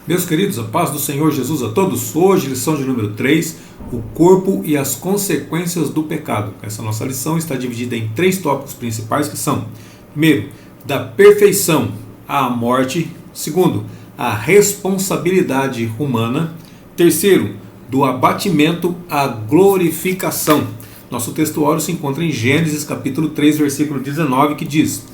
Meus queridos, a paz do Senhor Jesus a todos. Hoje, lição de número 3, o corpo e as consequências do pecado. Essa nossa lição está dividida em 3 tópicos principais que são: primeiro, da perfeição à morte; segundo, a responsabilidade humana; terceiro, do abatimento à glorificação. Nosso textuário se encontra em Gênesis capítulo 3, versículo 19, que diz: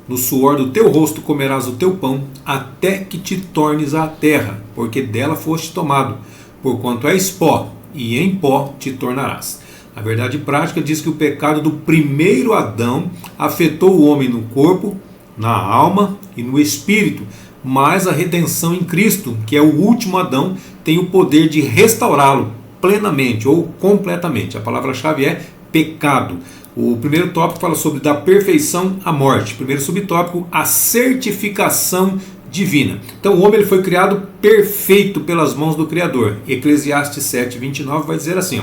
no suor do teu rosto comerás o teu pão, até que te tornes à terra, porque dela foste tomado, porquanto és pó, e em pó te tornarás. A verdade prática diz que o pecado do primeiro Adão afetou o homem no corpo, na alma e no espírito, mas a redenção em Cristo, que é o último Adão, tem o poder de restaurá-lo plenamente ou completamente. A palavra-chave é pecado. O primeiro tópico fala sobre da perfeição à morte. Primeiro subtópico, a certificação divina. Então o homem ele foi criado perfeito pelas mãos do Criador. Eclesiastes 7:29 vai dizer assim: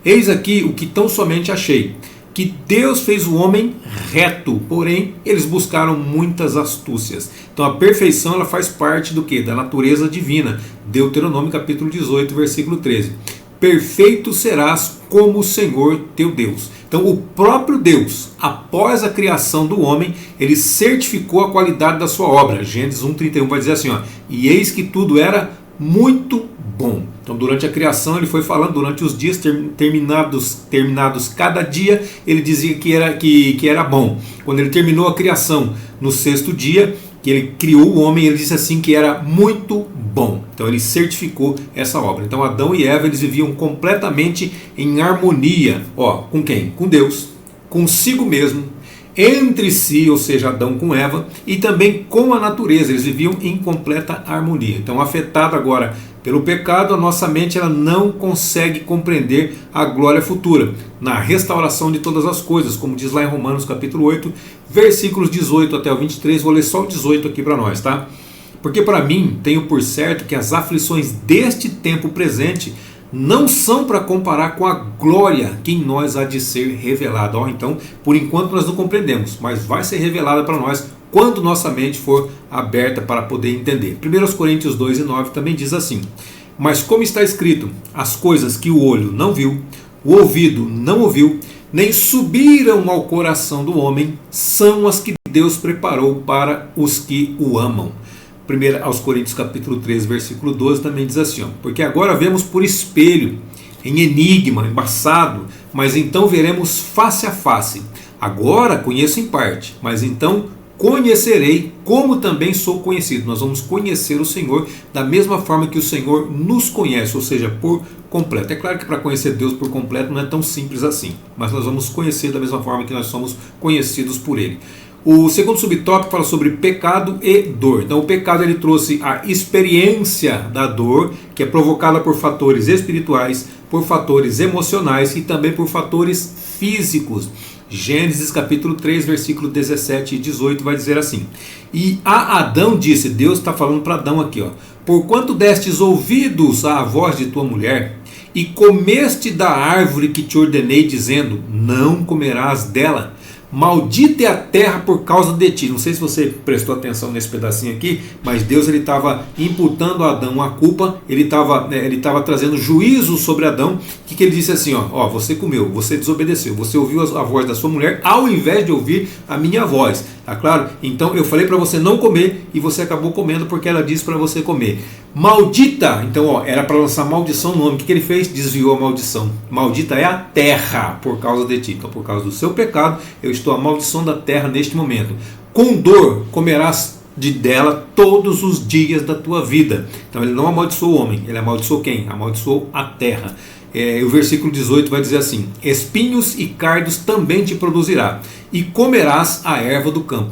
eis aqui o que tão somente achei, que Deus fez o homem reto, porém eles buscaram muitas astúcias. Então a perfeição ela faz parte do que? Da natureza divina. Deuteronômio capítulo 18, versículo 13. Perfeito serás como o Senhor teu Deus. Então o próprio Deus, após a criação do homem, ele certificou a qualidade da sua obra. Gênesis 1:31 vai dizer assim, e eis que tudo era muito bom. Então durante a criação ele foi falando, durante os dias terminados cada dia, ele dizia que era bom. Quando ele terminou a criação no 6º dia, que ele criou o homem, ele disse assim que era muito bom. Então ele certificou essa obra. Então Adão e Eva eles viviam completamente em harmonia. Com quem? Com Deus, consigo mesmo, entre si, ou seja, Adão com Eva, e também com a natureza. Eles viviam em completa harmonia. Então, afetado agora pelo pecado, a nossa mente ela não consegue compreender a glória futura, na restauração de todas as coisas, como diz lá em Romanos capítulo 8, versículos 18 até o 23, vou ler só o 18 aqui para nós, tá? Porque para mim, tenho por certo que as aflições deste tempo presente não são para comparar com a glória que em nós há de ser revelada. Então, por enquanto nós não compreendemos, mas vai ser revelada para nós quando nossa mente for aberta para poder entender. 1 Coríntios 2:9 também diz assim: mas como está escrito, as coisas que o olho não viu, o ouvido não ouviu, nem subiram ao coração do homem, são as que Deus preparou para os que o amam. 1 aos Coríntios capítulo 3, versículo 12 também diz assim, porque agora vemos por espelho, em enigma, embaçado, mas então veremos face a face. Agora conheço em parte, mas então conhecerei como também sou conhecido. Nós vamos conhecer o Senhor da mesma forma que o Senhor nos conhece, ou seja, por completo. É claro que para conhecer Deus por completo não é tão simples assim, mas nós vamos conhecer da mesma forma que nós somos conhecidos por Ele. O segundo subtópico fala sobre pecado e dor. Então o pecado ele trouxe a experiência da dor, que é provocada por fatores espirituais, por fatores emocionais e também por fatores físicos. Gênesis capítulo 3, versículo 17 e 18 vai dizer assim: e a Adão disse, Deus está falando para Adão aqui, porquanto destes ouvidos à voz de tua mulher, e comeste da árvore que te ordenei, dizendo, não comerás dela, maldita é a terra por causa de ti. Não sei se você prestou atenção nesse pedacinho aqui, mas Deus ele estava imputando a Adão a culpa, ele estava trazendo juízo sobre Adão, que ele disse assim, você comeu, você desobedeceu, você ouviu a voz da sua mulher, ao invés de ouvir a minha voz, tá claro? Então eu falei para você não comer, e você acabou comendo porque ela disse para você comer. Maldita, então era para lançar maldição no homem. O que ele fez? Desviou a maldição. Maldita é a terra por causa de ti. Então por causa do seu pecado, eu estou amaldiçoando a terra neste momento. Com dor comerás dela todos os dias da tua vida. Então ele não amaldiçoou o homem, ele amaldiçoou quem? Amaldiçoou a terra. O versículo 18 vai dizer assim: espinhos e cardos também te produzirá, e comerás a erva do campo.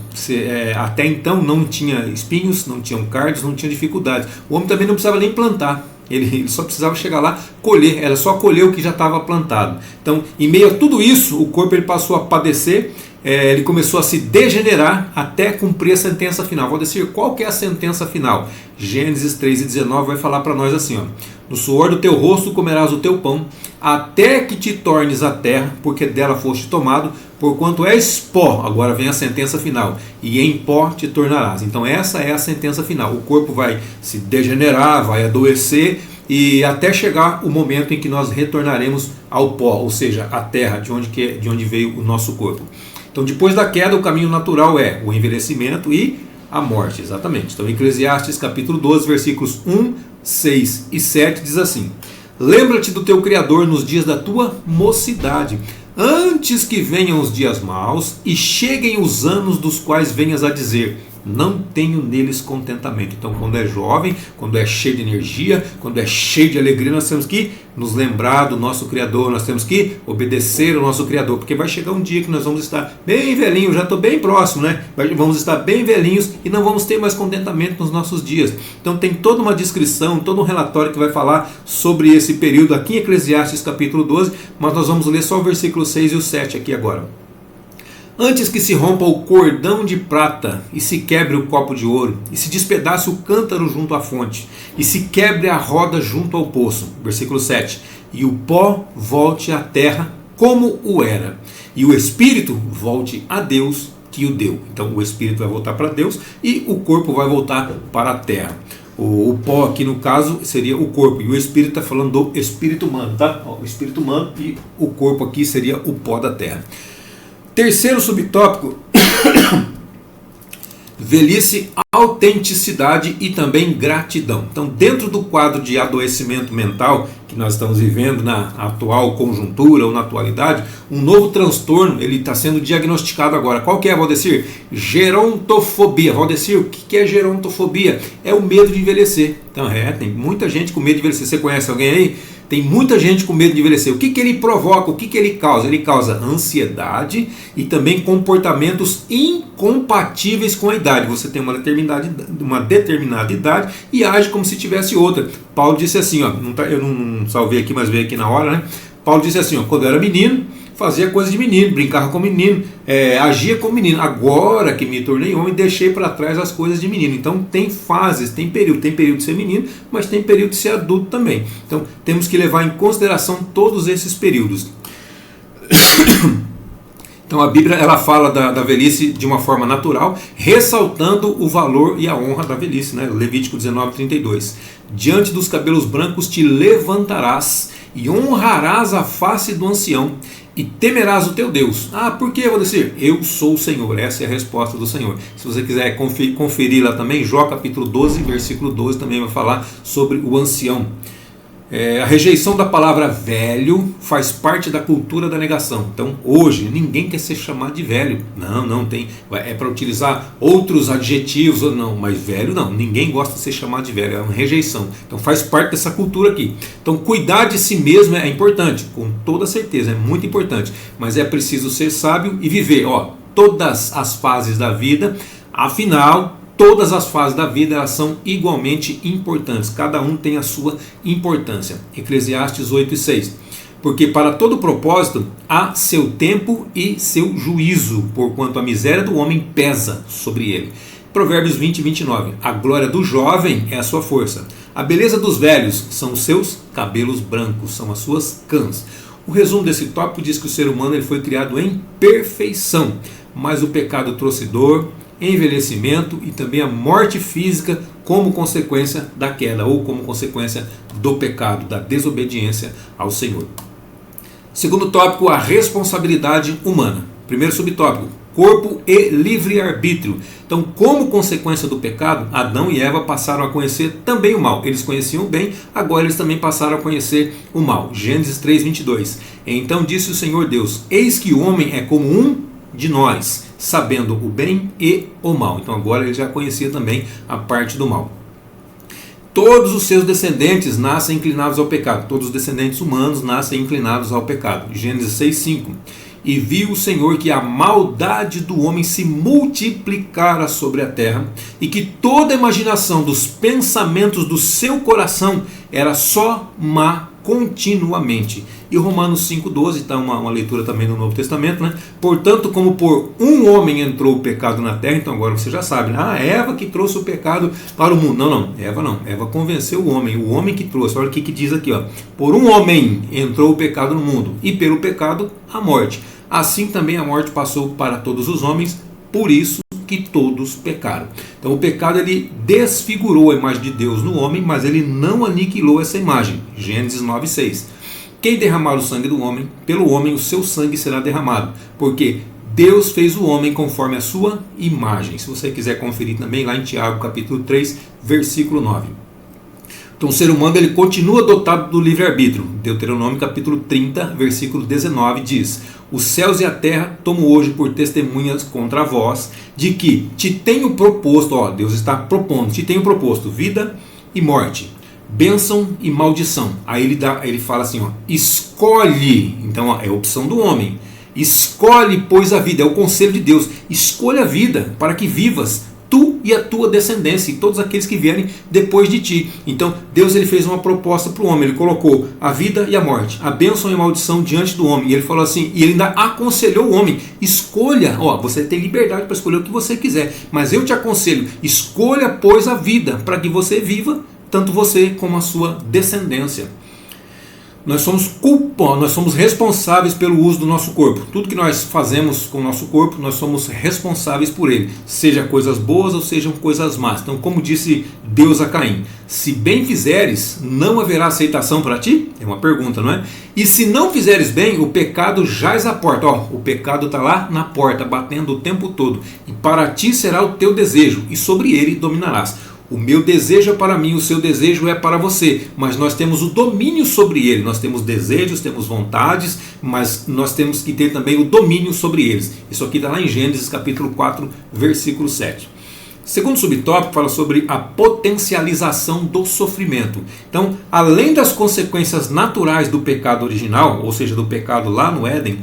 Até então não tinha espinhos, não tinham cardos, não tinha dificuldades. O homem também não precisava nem plantar. Ele só precisava chegar lá, colher, era só colher o que já estava plantado. Então, em meio a tudo isso, o corpo ele passou a padecer, ele começou a se degenerar até cumprir a sentença final. Valdecir, qual que é a sentença final? Gênesis 3:19 vai falar para nós assim, ó: no suor do teu rosto comerás o teu pão, até que te tornes a terra, porque dela foste tomado, porquanto és pó. Agora vem a sentença final: e em pó te tornarás. Então essa é a sentença final. O corpo vai se degenerar, vai adoecer, e até chegar o momento em que nós retornaremos ao pó, ou seja, à terra, de onde veio o nosso corpo. Então, depois da queda, o caminho natural é o envelhecimento e a morte, exatamente. Então, Eclesiastes capítulo 12, versículos 1, 6 e 7 diz assim: lembra-te do teu Criador nos dias da tua mocidade, antes que venham os dias maus e cheguem os anos dos quais venhas a dizer: não tenho neles contentamento. Então, quando é jovem, quando é cheio de energia, quando é cheio de alegria, nós temos que nos lembrar do nosso Criador, nós temos que obedecer ao nosso Criador, porque vai chegar um dia que nós vamos estar bem velhinhos, já estou bem próximo, né? Vamos estar bem velhinhos e não vamos ter mais contentamento nos nossos dias. Então tem toda uma descrição, todo um relatório que vai falar sobre esse período aqui em Eclesiastes capítulo 12, mas nós vamos ler só o versículo 6 e o 7 aqui agora. Antes que se rompa o cordão de prata, e se quebre o copo de ouro, e se despedace o cântaro junto à fonte, e se quebre a roda junto ao poço. Versículo 7. E o pó volte à terra como o era, e o espírito volte a Deus que o deu. Então o espírito vai voltar para Deus e o corpo vai voltar para a terra. O pó aqui no caso seria o corpo, e o espírito está falando do espírito humano, tá? O espírito humano, e o corpo aqui seria o pó da terra. Terceiro subtópico: velhice, autenticidade e também gratidão. Então, dentro do quadro de adoecimento mental que nós estamos vivendo na atual conjuntura ou na atualidade, um novo transtorno ele está sendo diagnosticado agora. Qual que é, Valdecir? Gerontofobia. Valdecir, o que é gerontofobia? É o medo de envelhecer. Então, tem muita gente com medo de envelhecer. Você conhece alguém aí? Tem muita gente com medo de envelhecer. O que ele provoca? O que ele causa? Ele causa ansiedade e também comportamentos incompatíveis com a idade. Você tem uma determinada idade e age como se tivesse outra. Paulo disse assim, ó, eu não salvei aqui, mas veio aqui na hora, né? Paulo disse assim, ó: quando eu era menino, fazia coisa de menino, brincava com menino, agia como menino. Agora que me tornei homem, deixei para trás as coisas de menino. Então tem fases, tem período de ser menino, mas tem período de ser adulto também. Então temos que levar em consideração todos esses períodos. Então a Bíblia ela fala da velhice de uma forma natural, ressaltando o valor e a honra da velhice, né? Levítico 19:32. Diante dos cabelos brancos te levantarás e honrarás a face do ancião e temerás o teu Deus. Ah, por que eu vou dizer? Eu sou o Senhor. Essa é a resposta do Senhor. Se você quiser conferir lá também, Jó capítulo 12, versículo 12 também vai falar sobre o ancião. A rejeição da palavra velho faz parte da cultura da negação. Então hoje ninguém quer ser chamado de velho. Não tem. É para utilizar outros adjetivos ou não, mas velho não. Ninguém gosta de ser chamado de velho. É uma rejeição. Então faz parte dessa cultura aqui. Então cuidar de si mesmo é importante, com toda certeza, é muito importante. Mas é preciso ser sábio e viver, todas as fases da vida. Afinal, todas as fases da vida elas são igualmente importantes, cada um tem a sua importância. Eclesiastes 8:6. Porque para todo propósito há seu tempo e seu juízo, porquanto a miséria do homem pesa sobre ele. Provérbios 20:29. A glória do jovem é a sua força, a beleza dos velhos são os seus cabelos brancos, são as suas cãs. O resumo desse tópico diz que o ser humano ele foi criado em perfeição, mas o pecado trouxe dor, envelhecimento e também a morte física como consequência da queda ou como consequência do pecado, da desobediência ao Senhor. Segundo tópico, a responsabilidade humana. Primeiro subtópico, corpo e livre-arbítrio. Então, como consequência do pecado, Adão e Eva passaram a conhecer também o mal. Eles conheciam o bem, agora eles também passaram a conhecer o mal. Gênesis 3:22. Então disse o Senhor Deus: eis que o homem é como um de nós, sabendo o bem e o mal. Então agora ele já conhecia também a parte do mal. Todos os seus descendentes nascem inclinados ao pecado. Todos os descendentes humanos nascem inclinados ao pecado. Gênesis 6:5. E viu o Senhor que a maldade do homem se multiplicara sobre a terra, e que toda a imaginação dos pensamentos do seu coração era só má continuamente. E Romanos 5,12 está uma leitura também no Novo Testamento, né? Portanto, como por um homem entrou o pecado na terra, então agora você já sabe, né? Eva que trouxe o pecado para o mundo. Não, Eva não. Eva convenceu o homem que trouxe. Olha o que diz aqui, ó. Por um homem entrou o pecado no mundo, e pelo pecado a morte. Assim também a morte passou para todos os homens, por isso que todos pecaram. Então o pecado ele desfigurou a imagem de Deus no homem, mas ele não aniquilou essa imagem. Gênesis 9,6. Quem derramar o sangue do homem, pelo homem o seu sangue será derramado, porque Deus fez o homem conforme a sua imagem. Se você quiser conferir também lá em Tiago capítulo 3, versículo 9. Então o ser humano ele continua dotado do livre-arbítrio. Deuteronômio capítulo 30, versículo 19 diz: os céus e a terra tomo hoje por testemunhas contra vós, de que te tenho proposto, ó, Deus está propondo, te tenho proposto vida e morte, bênção e maldição. Aí ele fala assim, ó, escolhe, então ó, é a opção do homem, escolhe pois a vida, é o conselho de Deus, escolha a vida para que vivas, tu e a tua descendência, e todos aqueles que vierem depois de ti. Então Deus ele fez uma proposta para o homem, ele colocou a vida e a morte, a bênção e a maldição diante do homem, e ele falou assim, e ele ainda aconselhou o homem, escolha, ó, você tem liberdade para escolher o que você quiser, mas eu te aconselho, escolha pois a vida, para que você viva, tanto você como a sua descendência. Nós somos responsáveis pelo uso do nosso corpo. Tudo que nós fazemos com o nosso corpo, nós somos responsáveis por ele. Seja coisas boas ou sejam coisas más. Então, como disse Deus a Caim, se bem fizeres, não haverá aceitação para ti? É uma pergunta, não é? E se não fizeres bem, o pecado jaz à porta. Ó, o pecado está lá na porta, batendo o tempo todo. E para ti será o teu desejo, e sobre ele dominarás. O meu desejo é para mim, o seu desejo é para você, mas nós temos o domínio sobre ele. Nós temos desejos, temos vontades, mas nós temos que ter também o domínio sobre eles. Isso aqui está lá em Gênesis capítulo 4, versículo 7. Segundo subtópico fala sobre a potencialização do sofrimento. Então, além das consequências naturais do pecado original, ou seja, do pecado lá no Éden,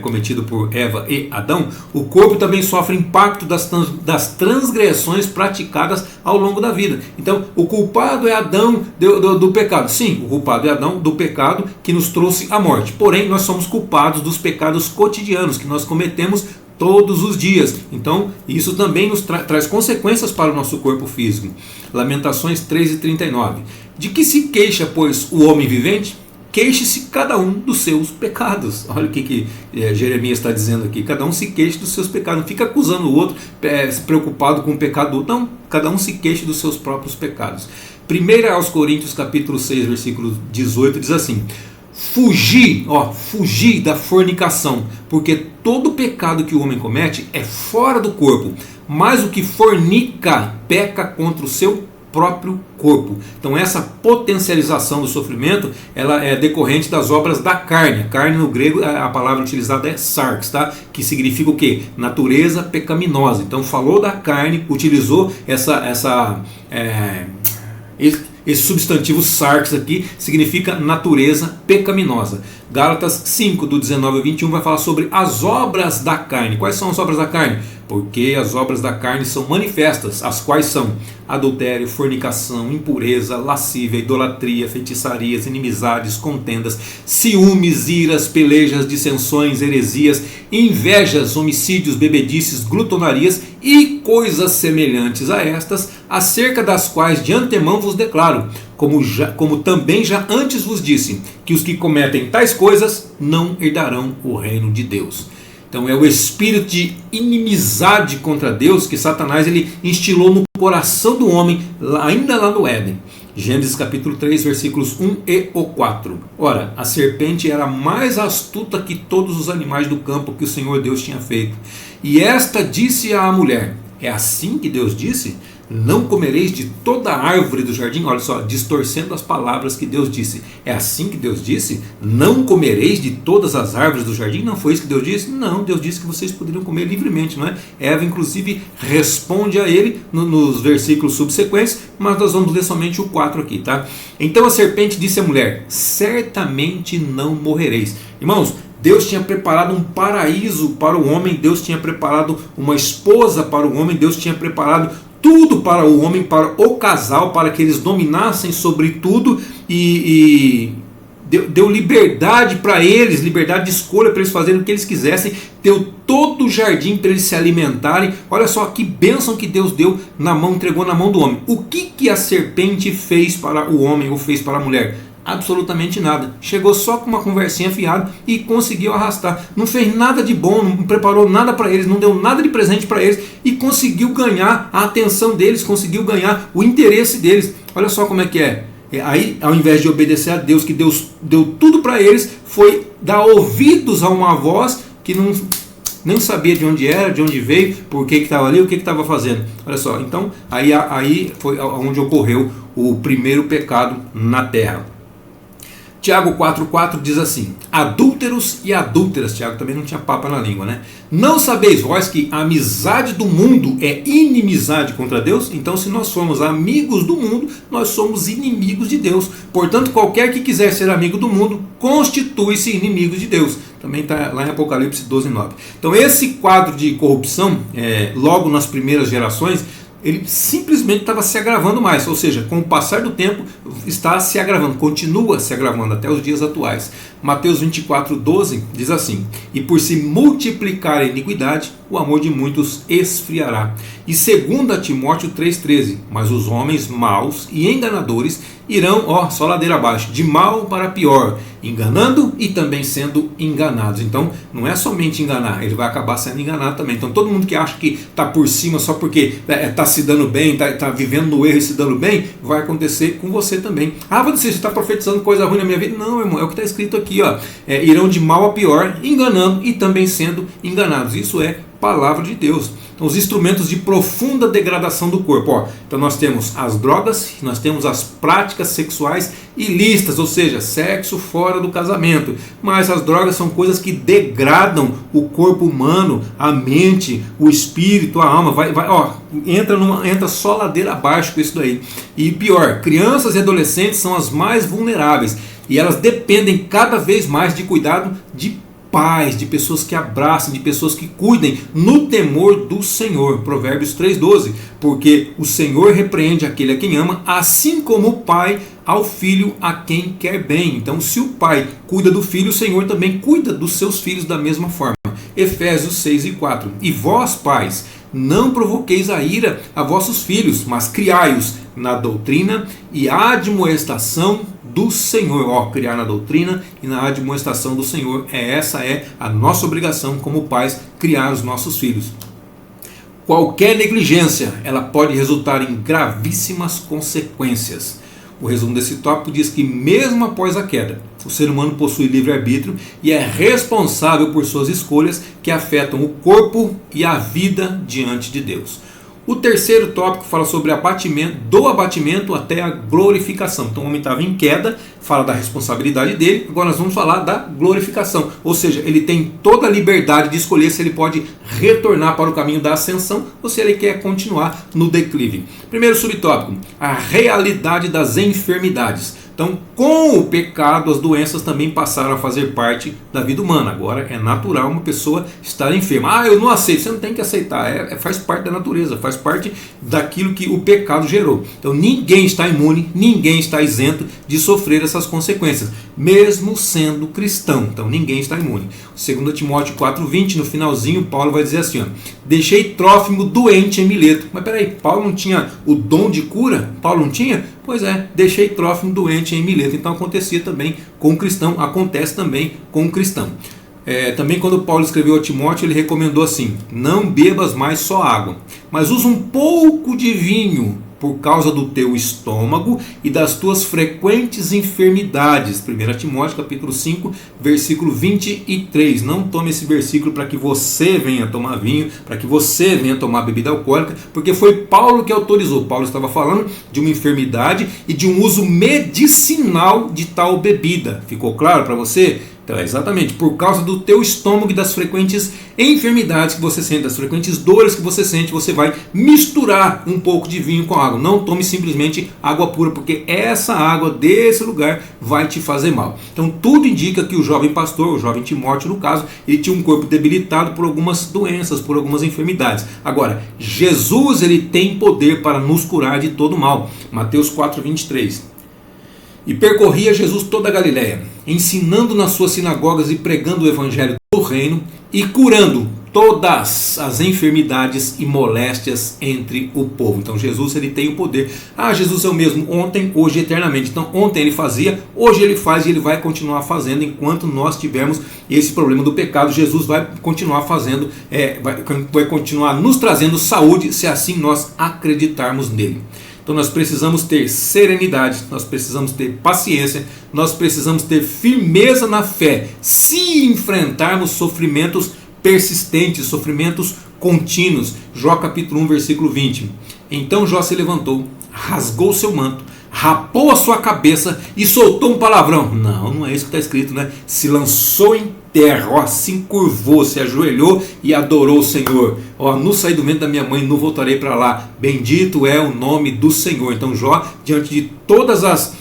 cometido por Eva e Adão, o corpo também sofre impacto das transgressões praticadas ao longo da vida. Então, o culpado é Adão do pecado. Sim, o culpado é Adão do pecado que nos trouxe a morte. Porém, nós somos culpados dos pecados cotidianos que nós cometemos todos os dias. Então, isso também nos traz consequências para o nosso corpo físico. Lamentações 3:39. De que se queixa, pois, o homem vivente? Queixe-se cada um dos seus pecados. Olha o que Jeremias está dizendo aqui. Cada um se queixe dos seus pecados. Não fica acusando o outro, preocupado com o pecado do outro. Não, cada um se queixe dos seus próprios pecados. 1 aos Coríntios capítulo 6, versículo 18 diz assim: fugir da fornicação, porque todo pecado que o homem comete é fora do corpo, mas o que fornica peca contra o seu próprio corpo. Então essa potencialização do sofrimento, ela é decorrente das obras da carne. Carne no grego, a palavra utilizada é sarx, tá? Que significa o quê? Natureza pecaminosa. Então falou da carne, utilizou esse substantivo sarx aqui, significa natureza pecaminosa. Gálatas 5, do 19 ao 21, vai falar sobre as obras da carne. Quais são as obras da carne? Porque as obras da carne são manifestas, as quais são adultério, fornicação, impureza, lascívia, idolatria, feitiçarias, inimizades, contendas, ciúmes, iras, pelejas, dissensões, heresias, invejas, homicídios, bebedices, glutonarias e coisas semelhantes a estas, acerca das quais de antemão vos declaro, como também já antes vos disse, que os que cometem tais coisas não herdarão o reino de Deus. Então é o espírito de inimizade contra Deus que Satanás ele instilou no coração do homem, ainda lá no Éden. Gênesis capítulo 3, versículos 1 e 4. Ora, a serpente era mais astuta que todos os animais do campo que o Senhor Deus tinha feito. E esta disse à mulher: é assim que Deus disse? Não comereis de toda a árvore do jardim? Olha só, distorcendo as palavras que Deus disse. É assim que Deus disse? Não comereis de todas as árvores do jardim? Não foi isso que Deus disse? Não, Deus disse que vocês poderiam comer livremente, não é? Eva inclusive responde a ele nos versículos subsequentes, mas nós vamos ler somente o 4 aqui, tá? Então a serpente disse à mulher: certamente não morrereis. Irmãos, Deus tinha preparado um paraíso para o homem, Deus tinha preparado uma esposa para o homem, Deus tinha preparado tudo para o homem, para o casal, para que eles dominassem sobre tudo e deu liberdade para eles, liberdade de escolha para eles fazerem o que eles quisessem, deu todo o jardim para eles se alimentarem. Olha só que bênção que Deus deu na mão, entregou na mão do homem. O que a serpente fez para o homem ou fez para a mulher? Absolutamente nada. Chegou só com uma conversinha fiada e conseguiu arrastar. Não fez nada de bom, não preparou nada para eles, não deu nada de presente para eles e conseguiu ganhar a atenção deles, conseguiu ganhar o interesse deles. Olha só como é que é. Aí, ao invés de obedecer a Deus, que Deus deu tudo para eles, foi dar ouvidos a uma voz que nem sabia de onde era, de onde veio, por que estava ali, o que estava fazendo. Olha só, então aí foi onde ocorreu o primeiro pecado na terra. Tiago 4,4 diz assim: adúlteros e adúlteras. Tiago também não tinha papa na língua, né? Não sabeis vós que a amizade do mundo é inimizade contra Deus? Então, se nós somos amigos do mundo, nós somos inimigos de Deus. Portanto, qualquer que quiser ser amigo do mundo, constitui-se inimigo de Deus. Também está lá em Apocalipse 12,9. Então, esse quadro de corrupção, logo nas primeiras gerações, ele simplesmente estava se agravando mais, ou seja, com o passar do tempo está se agravando, continua se agravando até os dias atuais. Mateus 24,12 diz assim: e por se multiplicar a iniquidade, o amor de muitos esfriará. E 2 Timóteo 3,13: mas os homens maus e enganadores irão, só ladeira abaixo, de mal para pior, enganando e também sendo enganados. Então, não é somente enganar, ele vai acabar sendo enganado também. Então, todo mundo que acha que está por cima só porque está se dando bem, está vivendo no erro e se dando bem, vai acontecer com você também. Você está profetizando coisa ruim na minha vida? Não, irmão, é o que está escrito aqui. Irão de mal a pior, enganando e também sendo enganados. Isso é palavra de Deus. Então, os instrumentos de profunda degradação do corpo. Então nós temos as drogas, nós temos as práticas sexuais ilícitas, ou seja, sexo fora do casamento. Mas as drogas são coisas que degradam o corpo humano, a mente, o espírito, a alma. Entra só ladeira abaixo com isso daí. E pior, crianças e adolescentes são as mais vulneráveis. E elas dependem cada vez mais de cuidado de pais, de pessoas que abracem, de pessoas que cuidem no temor do Senhor. Provérbios 3,12: porque o Senhor repreende aquele a quem ama, assim como o pai ao filho a quem quer bem. Então, se o pai cuida do filho, o Senhor também cuida dos seus filhos da mesma forma. Efésios 6,4: e vós, pais, não provoqueis a ira a vossos filhos, mas criai-os na doutrina e admoestação do Senhor. Criar na doutrina e na admoestação do Senhor. Essa é a nossa obrigação como pais, criar os nossos filhos. Qualquer negligência, ela pode resultar em gravíssimas consequências. O resumo desse tópico diz que mesmo após a queda, o ser humano possui livre-arbítrio e é responsável por suas escolhas que afetam o corpo e a vida diante de Deus. O terceiro tópico fala sobre do abatimento até a glorificação. Então o homem estava em queda, fala da responsabilidade dele. Agora nós vamos falar da glorificação. Ou seja, ele tem toda a liberdade de escolher se ele pode retornar para o caminho da ascensão ou se ele quer continuar no declive. Primeiro subtópico: a realidade das enfermidades. Então, com o pecado, as doenças também passaram a fazer parte da vida humana. Agora é natural uma pessoa estar enferma. Eu não aceito. Você não tem que aceitar. Faz parte da natureza, faz parte daquilo que o pecado gerou. Então, ninguém está imune, ninguém está isento de sofrer essas consequências, mesmo sendo cristão. Então, ninguém está imune. 2 Timóteo 4,20, no finalzinho, Paulo vai dizer assim: deixei Trófimo doente em Mileto. Mas peraí, Paulo não tinha o dom de cura? Paulo não tinha? Pois deixei Trófimo doente em Mileto. Então acontecia também com o cristão, acontece também com o cristão. Também quando Paulo escreveu a Timóteo, ele recomendou assim: não bebas mais só água, mas usa um pouco de vinho por causa do teu estômago e das tuas frequentes enfermidades. 1 Timóteo capítulo 5, versículo 23. Não tome esse versículo para que você venha tomar vinho, para que você venha tomar bebida alcoólica, porque foi Paulo que autorizou. Paulo estava falando de uma enfermidade e de um uso medicinal de tal bebida. Ficou claro para você? Então, exatamente, por causa do teu estômago e das frequentes enfermidades que você sente, das frequentes dores que você sente, você vai misturar um pouco de vinho com água. Não tome simplesmente água pura, porque essa água desse lugar vai te fazer mal. Então, tudo indica que o jovem pastor, o jovem Timóteo no caso, ele tinha um corpo debilitado por algumas doenças, por algumas enfermidades. Agora, Jesus, ele tem poder para nos curar de todo mal. Mateus 4, 23. E percorria Jesus toda a Galiléia, ensinando nas suas sinagogas e pregando o evangelho do reino e curando todas as enfermidades e moléstias entre o povo. Então Jesus, ele tem o poder. Jesus é o mesmo ontem, hoje e eternamente. Então ontem ele fazia, hoje ele faz e ele vai continuar fazendo enquanto nós tivermos esse problema do pecado. Jesus vai continuar fazendo, vai continuar nos trazendo saúde, se assim nós acreditarmos nele. Então nós precisamos ter serenidade, nós precisamos ter paciência, nós precisamos ter firmeza na fé, se enfrentarmos sofrimentos persistentes, sofrimentos contínuos. Jó capítulo 1, versículo 20. Então Jó se levantou, rasgou seu manto, rapou a sua cabeça e soltou um palavrão. Não é isso que está escrito, né? Se lançou em terra, assim curvou, se ajoelhou e adorou o Senhor. No saí do ventre da minha mãe, não voltarei para lá. Bendito é o nome do Senhor. Então Jó, diante de todas as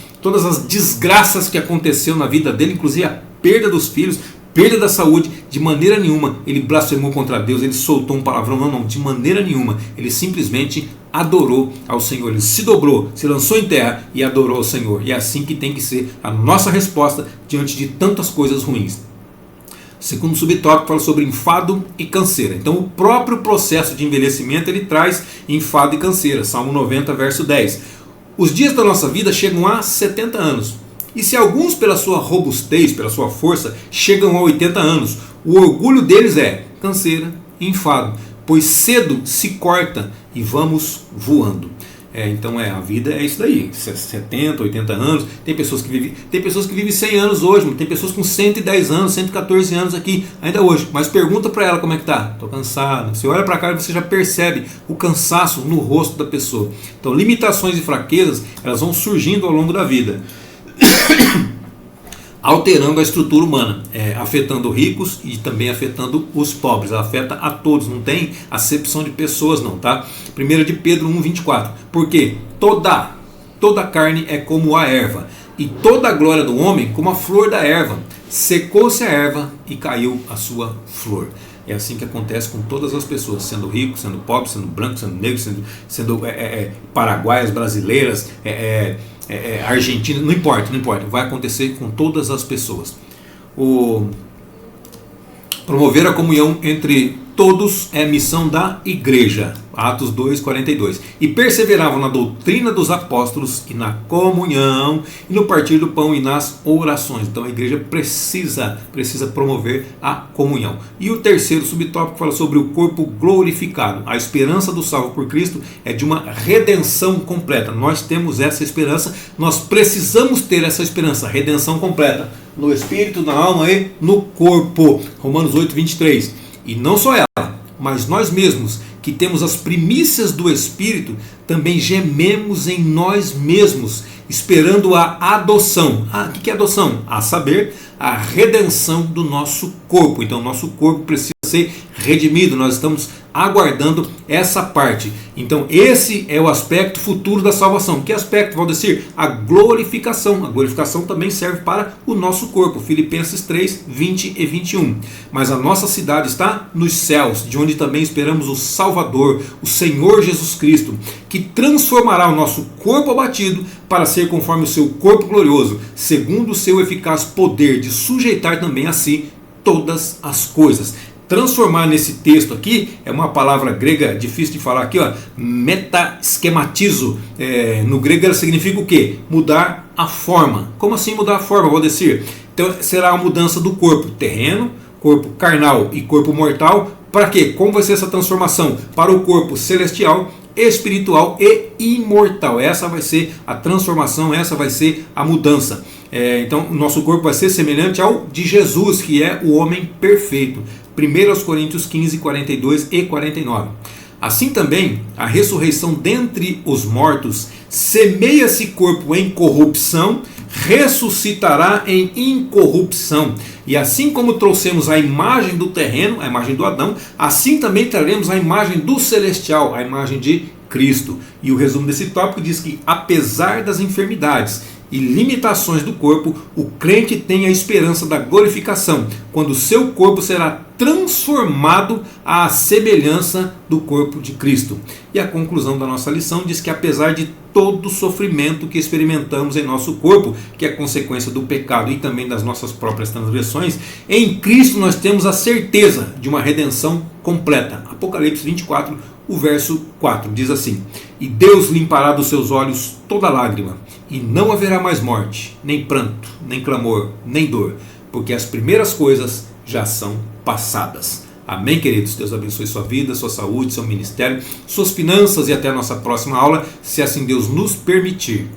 desgraças que aconteceu na vida dele, inclusive a perda dos filhos, perda da saúde, de maneira nenhuma ele blasfemou contra Deus, ele soltou um palavrão, não, de maneira nenhuma. Ele simplesmente adorou ao Senhor, ele se dobrou, se lançou em terra e adorou ao Senhor. E é assim que tem que ser a nossa resposta diante de tantas coisas ruins. Segundo subtópico, fala sobre enfado e canseira. Então o próprio processo de envelhecimento ele traz enfado e canseira. Salmo 90, verso 10. Os dias da nossa vida chegam a 70 anos. E se alguns pela sua robustez, pela sua força, chegam a 80 anos, o orgulho deles é canseira e enfado, pois cedo se corta e vamos voando. Então a vida é isso daí, 70, 80 anos, tem pessoas que vivem 100 anos hoje, tem pessoas com 110 anos, 114 anos aqui, ainda hoje, mas pergunta para ela como é que tá, estou cansado. Você olha para cá e você já percebe o cansaço no rosto da pessoa. Então limitações e fraquezas, elas vão surgindo ao longo da vida, alterando a estrutura humana, afetando ricos e também afetando os pobres. Ela afeta a todos, não tem acepção de pessoas não, tá? 1 de Pedro 1, 24. Porque toda carne é como a erva, e toda a glória do homem como a flor da erva. Secou-se a erva e caiu a sua flor. É assim que acontece com todas as pessoas, sendo rico, sendo pobre, sendo branco, sendo negro, sendo paraguaias, brasileiras, argentinas, não importa, vai acontecer com todas as pessoas. Promover a comunhão entre todos é missão da igreja, Atos 2, 42. E perseveravam na doutrina dos apóstolos e na comunhão e no partir do pão e nas orações. Então a igreja precisa promover a comunhão. E o terceiro subtópico fala sobre o corpo glorificado. A esperança do salvo por Cristo é de uma redenção completa. Nós temos essa esperança, nós precisamos ter essa esperança, redenção completa, no espírito, na alma e no corpo. Romanos 8, 23. E não só ela, mas nós mesmos, que temos as primícias do Espírito, também gememos em nós mesmos, esperando a adoção. O que é adoção? A saber, a redenção do nosso corpo. Então, nosso corpo precisa ser redimido. Nós estamos aguardando essa parte. Então, esse é o aspecto futuro da salvação. Que aspecto, Valdecir? A glorificação. A glorificação também serve para o nosso corpo. Filipenses 3, 20 e 21. Mas a nossa cidade está nos céus, de onde também esperamos o Salvador, o Senhor Jesus Cristo, que transformará o nosso corpo abatido para ser conforme o seu corpo glorioso, segundo o seu eficaz poder de sujeitar também a si todas as coisas. Transformar nesse texto aqui é uma palavra grega difícil de falar aqui, metaschematizo. No grego ela significa o quê? Mudar a forma. Como assim mudar a forma, Valdecir? Então será a mudança do corpo terreno, corpo carnal e corpo mortal. Para quê? Como vai ser essa transformação? Para o corpo celestial, espiritual e imortal. Essa vai ser a transformação, essa vai ser a mudança. Então o nosso corpo vai ser semelhante ao de Jesus, que é o homem perfeito. 1 Coríntios 15, 42 e 49. Assim também, a ressurreição dentre os mortos, semeia-se corpo em corrupção, ressuscitará em incorrupção. E assim como trouxemos a imagem do terreno, a imagem do Adão, assim também traremos a imagem do celestial, a imagem de Cristo. E o resumo desse tópico diz que, apesar das enfermidades e limitações do corpo, o crente tem a esperança da glorificação, quando o seu corpo será transformado à semelhança do corpo de Cristo. E a conclusão da nossa lição diz que, apesar de todo o sofrimento que experimentamos em nosso corpo, que é consequência do pecado e também das nossas próprias transgressões, em Cristo nós temos a certeza de uma redenção completa. Apocalipse 24, o verso 4 diz assim: e Deus limpará dos seus olhos toda lágrima, e não haverá mais morte, nem pranto, nem clamor, nem dor, porque as primeiras coisas já são passadas. Amém, queridos? Deus abençoe sua vida, sua saúde, seu ministério, suas finanças, e até a nossa próxima aula, se assim Deus nos permitir.